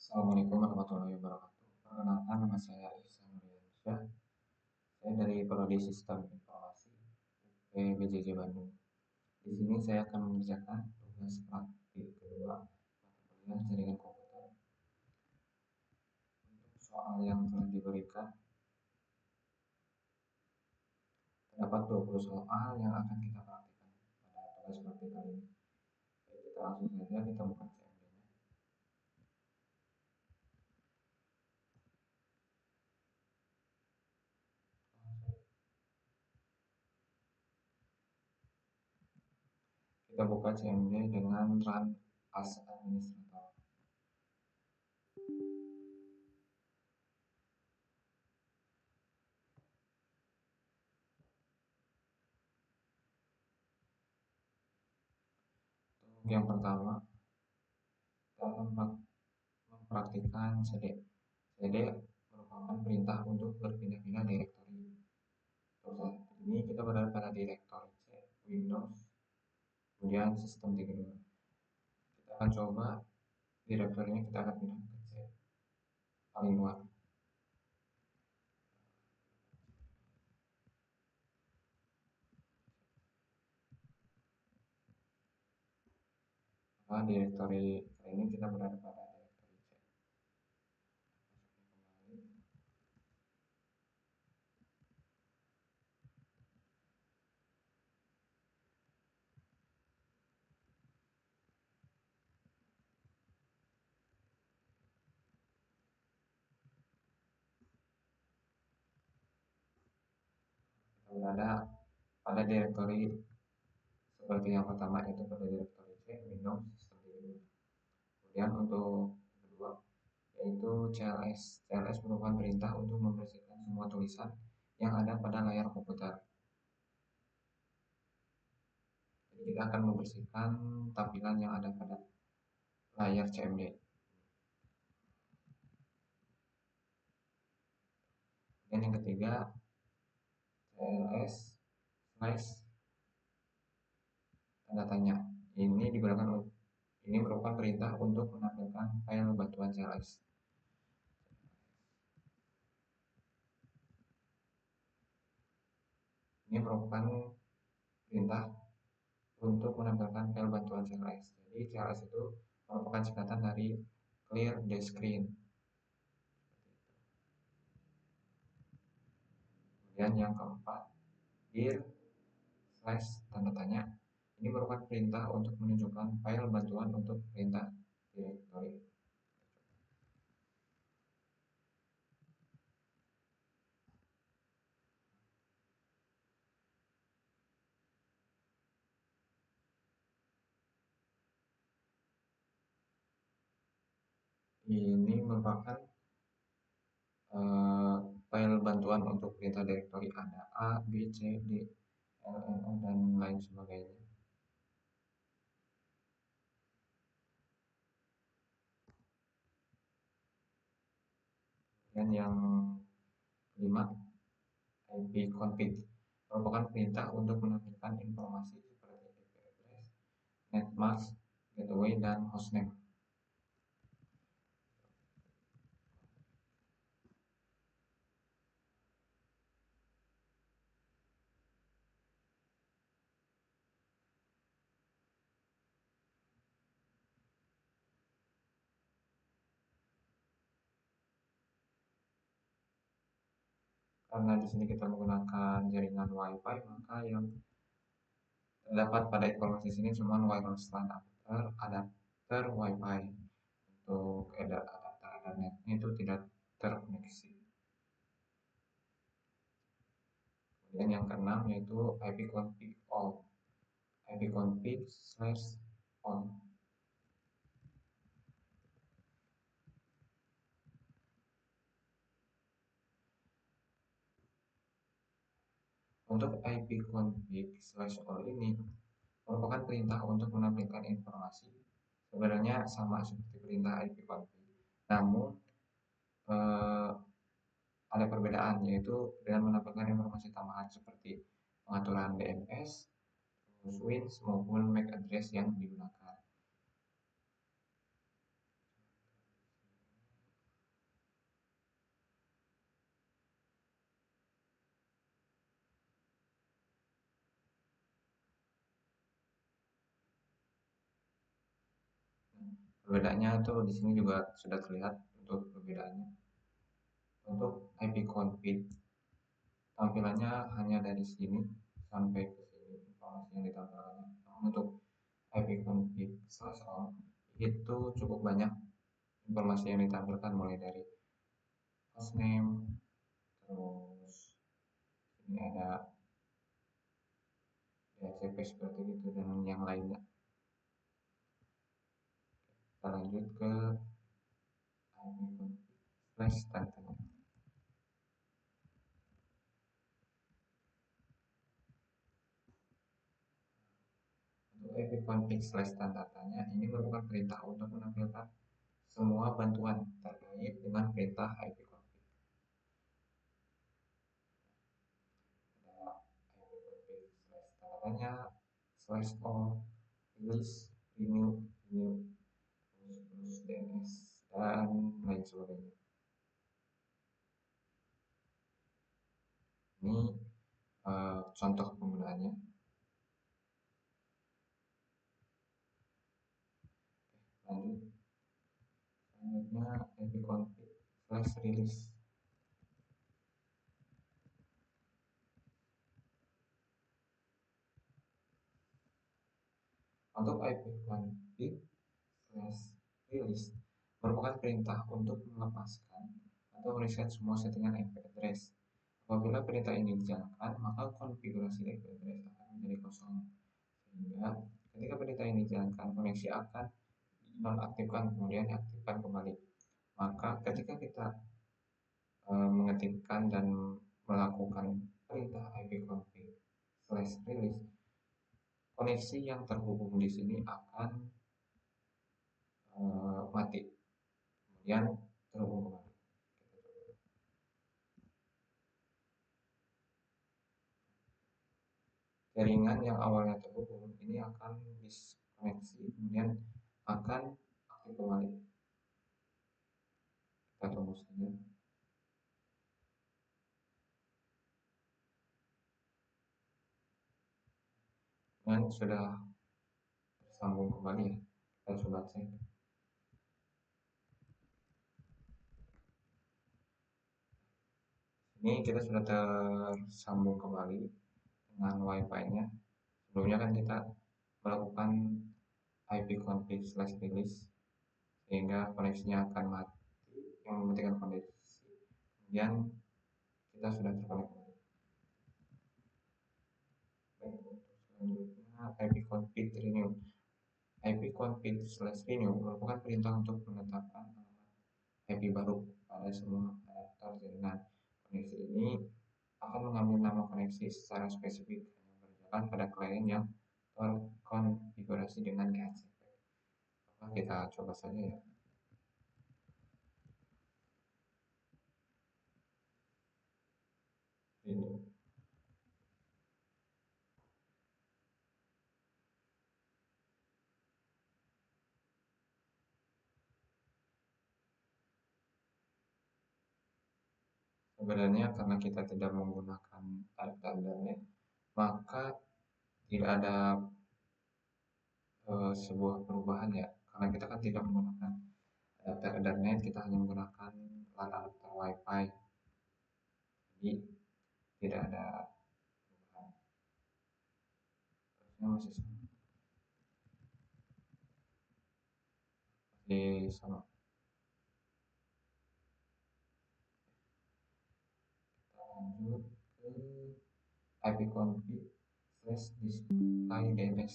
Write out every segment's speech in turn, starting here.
Assalamualaikum warahmatullahi wabarakatuh. Perkenalkan, nama saya Ihsan Nurdiansyah. Saya dari Prodi Sistem Informasi BJJ Bandung. Di sini saya akan mengerjakan tugas praktik kedua mata kuliah jaringan komputer. Untuk soal yang telah diberikan, terdapat 20 soal yang akan kita praktikkan pada tugas praktik kali ini. Baik, kita langsung saja kita buka CMD-nya. Kita buka CMD dengan run as administrator. Untuk yang pertama, kita akan mempraktikkan CD. CD merupakan perintah untuk berpindah-pindah direktori. Untuk saat ini kita berada pada direktori C, Windows, kemudian sistem 32. Kita akan coba direktorinya kita akan pindah ke C paling luar. Maka direktori kali ini kita berada pada direktori C. Kembali. Kita berada pada direktori seperti yang pertama, yaitu pada direktori C, Windows, sistem 32. Kemudian untuk kedua, yaitu CLS. CLS merupakan perintah untuk membersihkan semua tulisan yang ada pada layar komputer. Jadi kita akan membersihkan tampilan yang ada pada layar CMD. Dan yang ketiga, CLS slash tanda tanya. Ini merupakan perintah untuk menampilkan file bantuan CLS. Ini merupakan perintah untuk menampilkan file bantuan CLS. Jadi CLS itu merupakan singkatan dari clear the screen. Kemudian yang keempat, dir slash tanda tanya. Ini merupakan perintah untuk menunjukkan file bantuan untuk perintah direktori. Ini merupakan file bantuan untuk perintah direktori, ada A, B, C, D, L, N, O, dan lain sebagainya. Dan yang kelima, ipconfig merupakan perintah untuk menampilkan informasi seperti IP address, netmask, gateway, dan hostname. Karena di sini kita menggunakan jaringan WiFi, maka yang terdapat pada informasi sini cuma wireless LAN adapter WiFi. Untuk adapter Ethernetnya itu tidak terkoneksi. Kemudian yang keenam yaitu ipconfig all. ipconfig slash all. Untuk ipconfig slash all ini merupakan perintah untuk menampilkan informasi. Sebenarnya sama seperti perintah ipconfig, namun ada perbedaan, yaitu dengan menampilkan informasi tambahan seperti pengaturan DNS, switch maupun MAC address yang digunakan. Perbedaannya tuh di sini juga sudah terlihat untuk perbedaannya. Untuk IP config tampilannya hanya dari sini sampai ke sini informasi yang ditampilkannya. Namun untuk IP config /all itu cukup banyak informasi yang ditampilkan, mulai dari hostname, terus ini ada DHCP seperti itu dan yang lainnya. Kita lanjut ke IP config / datanya. Untuk IP config / datanya ini merupakan perintah untuk menampilkan semua bantuan terkait dengan perintah IP config. Ada IP config / datanya, /all, release, renew, terus DNS dan lain sebagainya. Ini contoh penggunaannya. Lanjut, selanjutnya ipconfig/release. Untuk ipconfig/release merupakan perintah untuk melepaskan atau mereset semua settingan IP address. Apabila perintah ini dijalankan, maka konfigurasi IP address akan menjadi kosong. Sehingga ketika perintah ini dijalankan, koneksi akan dinonaktifkan kemudian diaktifkan kembali. Maka ketika kita mengetikkan dan melakukan perintah ipconfig/release, koneksi yang terhubung di sini akan mati, kemudian terhubung kembali. Jaringan yang awalnya terhubung ini akan diskoneksi, kemudian akan aktif kembali. Kita tunggu saja. Dan sudah tersambung kembali ya. Kita coba cek. Ini kita sudah tersambung kembali dengan wifi-nya. Sebelumnya kan kita melakukan ipconfig/release sehingga koneksinya akan mati yang mematikan koneksi. Kemudian kita sudah terkonek kembali. Selanjutnya ipconfig/renew. ipconfig/renew merupakan perintah untuk menetapkan alamat IP baru pada semua adapter jaringan. Koneksi ini akan mengambil nama koneksi secara spesifik yang berjalan pada klien yang terkonfigurasi dengan DHCP. Kita coba saja ya. Ini sebenarnya karena kita tidak menggunakan adapter, maka tidak ada sebuah perubahan ya, karena kita kan tidak menggunakan adapter Ethernet, kita hanya menggunakan LAN adapter WiFi, jadi tidak ada perubahan. Harusnya masih sama. Kita lanjut ke ipconfig/display DNS.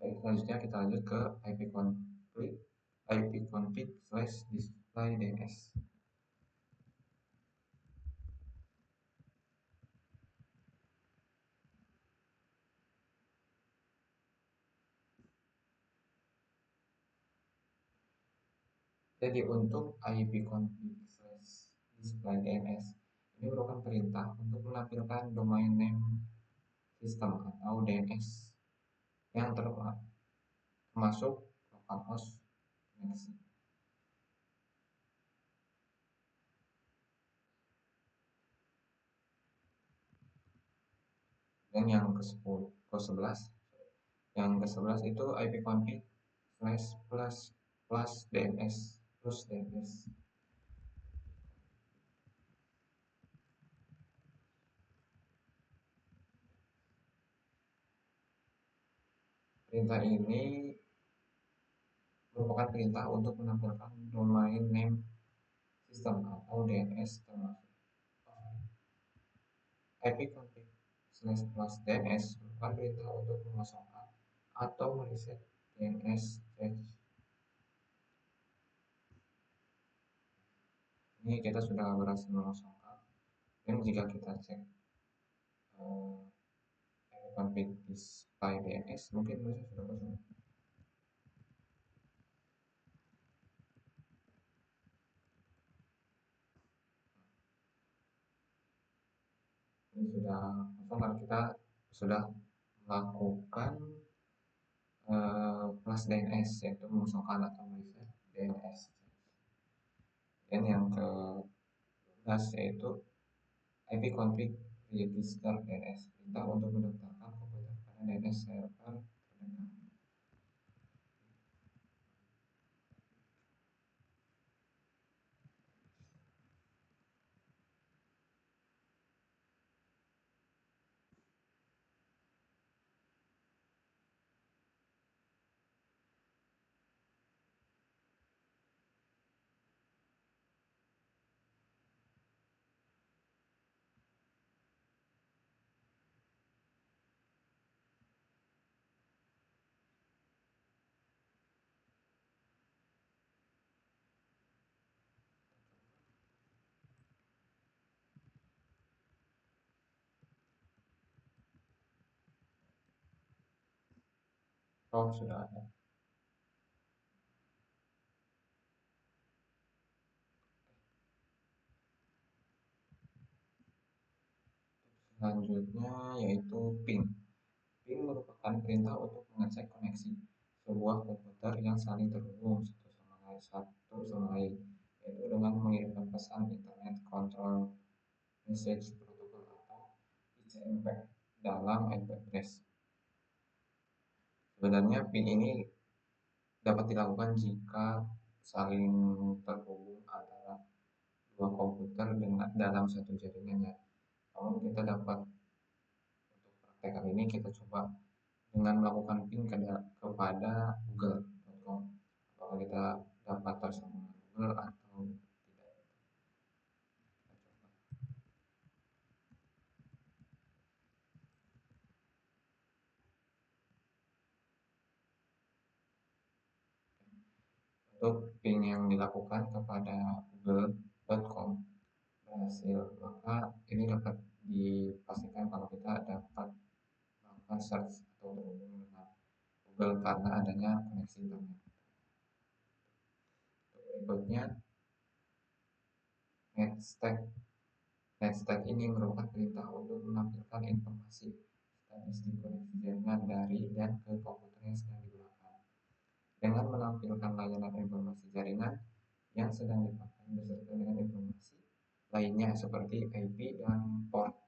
Baik, selanjutnya kita lanjut ke ipconfig/display DNS. Jadi untuk ipconfig/display DNS Ini merupakan perintah untuk menampilkan domain name system atau DNS yang termasuk localhost koneksi. Dan yang ke-11 itu ipconfig slash plus DNS plus DNS. Perintah ini merupakan perintah untuk menampilkan domain name system atau DNS termasuk ipconfig slash plus DNS merupakan perintah untuk mengosongkan atau mereset DNS cache. Ini kita sudah berhasil mengosongkan, dan jika kita cek ipconfig display DNS mungkin sudah kosong. Ini sudah kosong karena kita sudah melakukan plus DNS, yaitu mengosongkan atau mereset DNS. Dan yang ke-12 yaitu ipconfig register DNS, perintah untuk mendaftarkan komputer pada DNS server terdekat. Oh, sudah ada. Selanjutnya yaitu ping. Ping merupakan perintah untuk mengecek koneksi sebuah komputer yang saling terhubung satu sama lain, yaitu dengan mengirimkan pesan Internet Control Message Protocol atau ICMP dalam IP address. Sebenarnya ping ini dapat dilakukan jika saling terhubung antara dua komputer dengan dalam satu jaringannya. Namun kita dapat, untuk praktek kali ini kita coba dengan melakukan ping kepada google.com. Apakah kita dapat tersambung Google atau tidak? Untuk ping yang dilakukan kepada google.com berhasil, maka ini dapat dipastikan kalau kita dapat melakukan search atau terhubung dengan Google karena adanya koneksi internet. Berikutnya, netstack ini merupakan perintah untuk menampilkan informasi statistik koneksi jaringan dari dan ke komputer yang sedang digunakan, dengan menampilkan layanan informasi jaringan yang sedang dipakai beserta dengan informasi lainnya seperti IP dan portnya.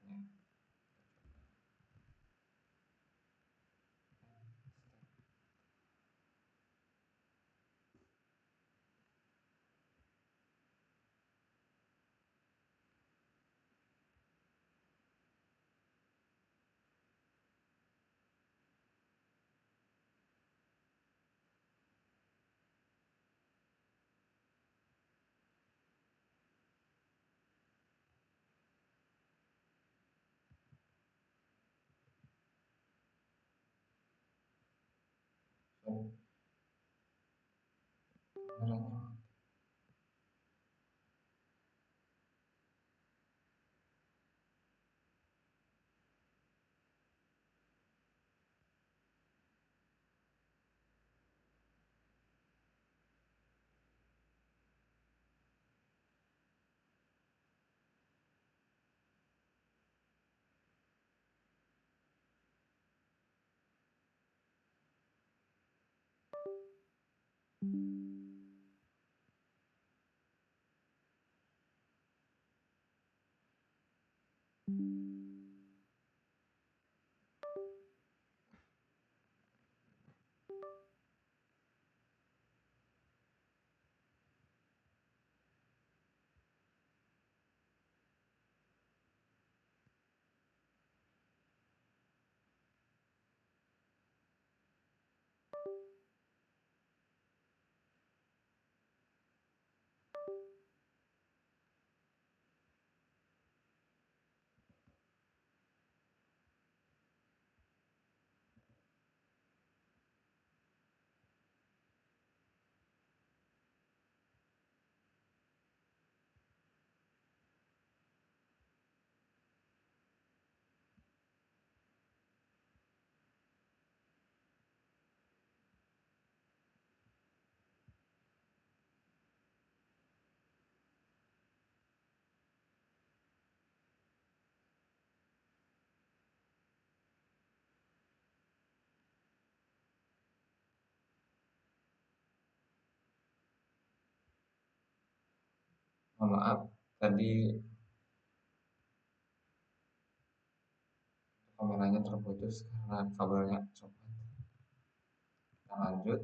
Mohon maaf, tadi kameranya terputus karena kabelnya copot. Kita lanjut.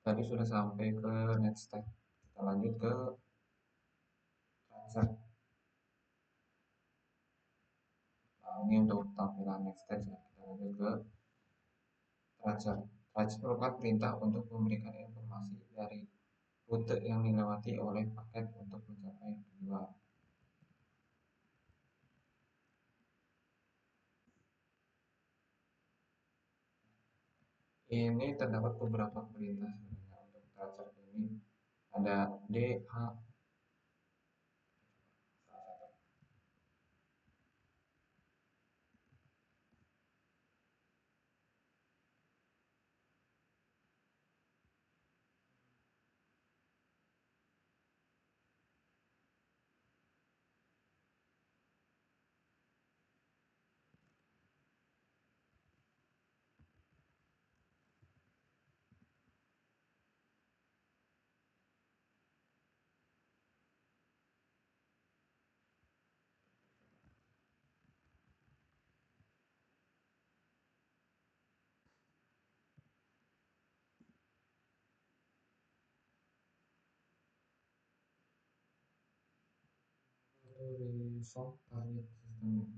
Tadi sudah sampai ke next step. Kita lanjut ke transfer. Nah, ini untuk tampilan next step ya. Kita lanjut ke transfer. Transfer merupakan perintah untuk memberikan informasi dari rute yang dilewati oleh paket untuk mencapai tujuan. Ini terdapat beberapa perintah sebenarnya untuk transfer ini. Ada DH. Resolve target system.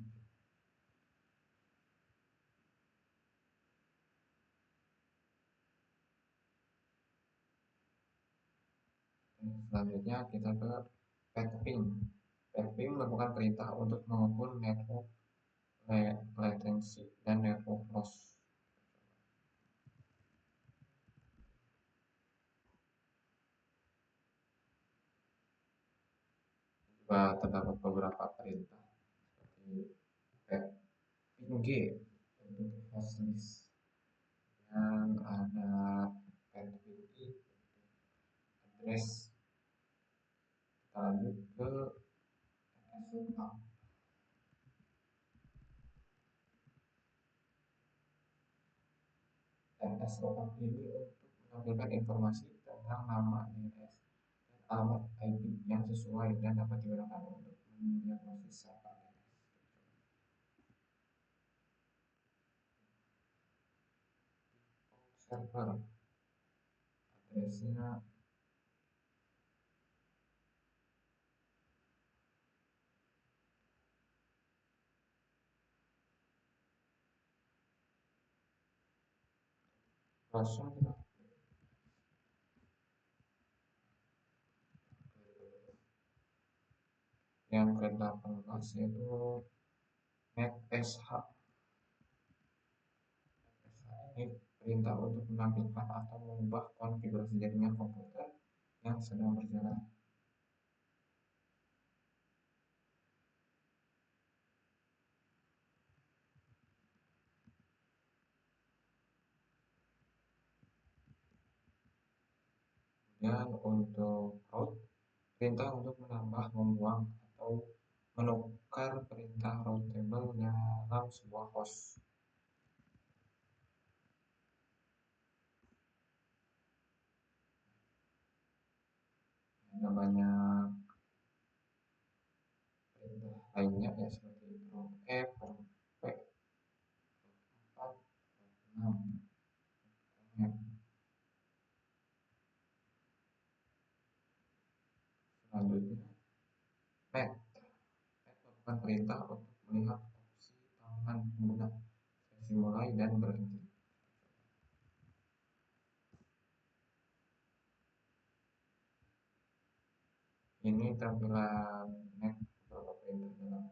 Selanjutnya kita ke ping. Ping merupakan perintah untuk mengukur network latency dan network loss. Juga terdapat beberapa perintah seperti ping G untuk hostlist yang ada ping I address. Kita lanjut ke NSLookup. NSLookup ini untuk menampilkan informasi tentang nama DNS dan alamat IP yang sesuai dan dapat digunakan untuk mendiagnosis server DNS. Server addressnya kosong. Yang ke-18 itu netsh. Ini perintah untuk menampilkan atau mengubah konfigurasi jaringan komputer yang sedang berjalan. Dan untuk route, perintah untuk menambah, membuang, atau menukar perintah routable dalam sebuah host. ada banyak perintah lainnya ya seperti huruf F, huruf P, huruf 4, huruf 6. Selanjutnya, net. Net merupakan perintah untuk melihat opsi tampilan pengguna, sesi mulai dan berhenti. Ini tampilan net beberapa perintah dalam.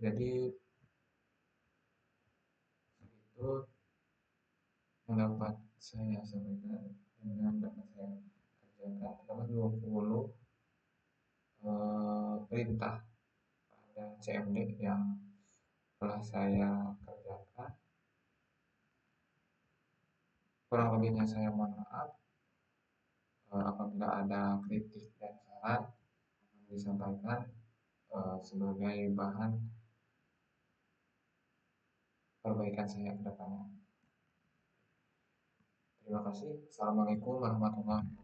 Jadi itu yang dapat saya sampaikan dan dapat saya kerjakan dapat 20 perintah pada CMD yang telah saya kerjakan. Kurang lebihnya saya mohon maaf. Apabila ada kritik dan saran akan disampaikan sebagai bahan perbaikan saya ke depannya. Terima kasih. Assalamualaikum warahmatullahi wabarakatuh.